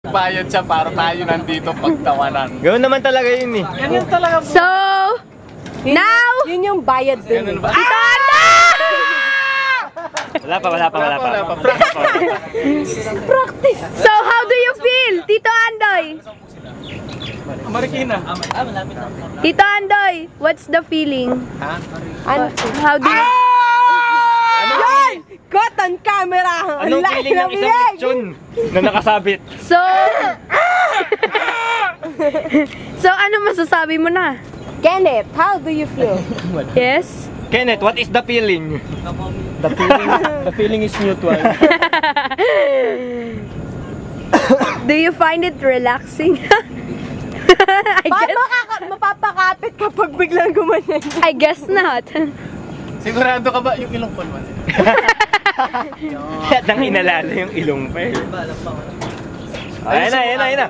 Bayad siya para tayo nandito pagtawanan. Ganoon naman talaga yun eh. Ganyan talaga. So, now, yun yung bayad din. Ganun ba? Tito Andoy! Wala pa. Practice. So, how do you feel, Tito Andoy? Marikina. Tito Andoy, what's the feeling? Ha? How do you... Yan! Got on camera! Anong feeling ng isang lechon na nakasabit? So... so, ano masasabi mo na? Kenneth, how do you feel? Yes? Kenneth, what is the feeling? The feeling is mutual. Do you find it relaxing? Mapapakapit kapag biglang gumanyan. I guess not. Sigurado ka ba yung ilong ko naman? At nang inalala yung ilong pa eh. Ayun na.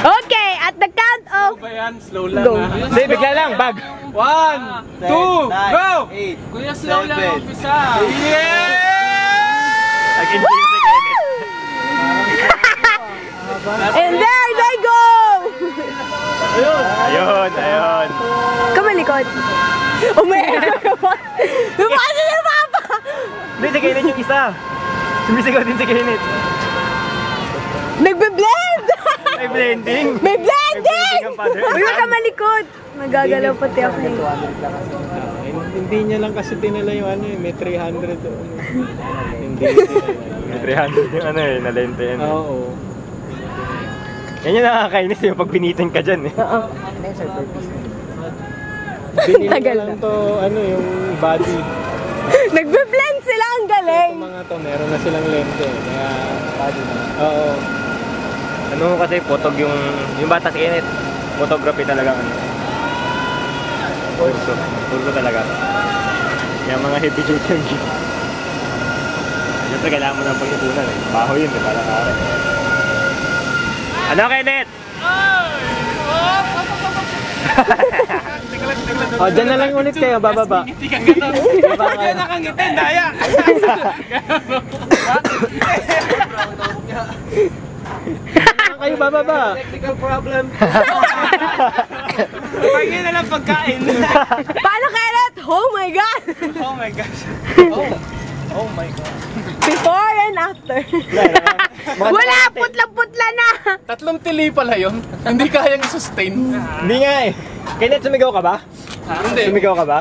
Okay, at the count of... Ba yan? Slow lang Go. ha? Hindi, bigla lang, bag. 1, 2, go! Kuya, slow lang ang umpisa. Yeah! Nag-enjoy si Kenneth. And there they go! Ayun. Kamalikot. Umiiyak ka pa. Lumasa na papa! Hindi, si Kenneth yung isa. Sumisigaw din si Kenneth. Nagbe-blend! May blending. May blending! ang father. Uy, huwag ka malikot. Magagalaw pati ako eh. Hindi niya lang kasi tinala yung ano eh, may 300 doon. Hindi. May 300 yung ano eh, nalente yan. Oo. Yan yung nakakainis yung pag binitin ka dyan eh. Binili ko Tagal lang to, ano yung body. Nagbe-blend sila, ang galing! Ito mga to, meron na silang lente. Kaya body na. Oo. Ano kasi, photog yung bata si Kenneth. Photography talaga ano. Kurso talaga. Kaya mga heavy duty yung gear. Siyempre kailangan mo ng pag-ipunan eh. Baho yun eh, parang kare. Ano Kenneth? Oh, dyan na lang ulit kayo, bababa. Ngiti ka gano'n. Kaya nakangiti, daya. Kayo bababa. Technical problem. Pagin na lang pagkain. Paano, Kenneth? Oh my God! Oh my gosh. Oh my God. Before and after. Wala! Putla-putla na! 3 tili pala yun. Hindi kayang i-sustain. Hindi nga eh. Kenneth, sumigaw ka ba? Hindi. Sumigaw ka ba?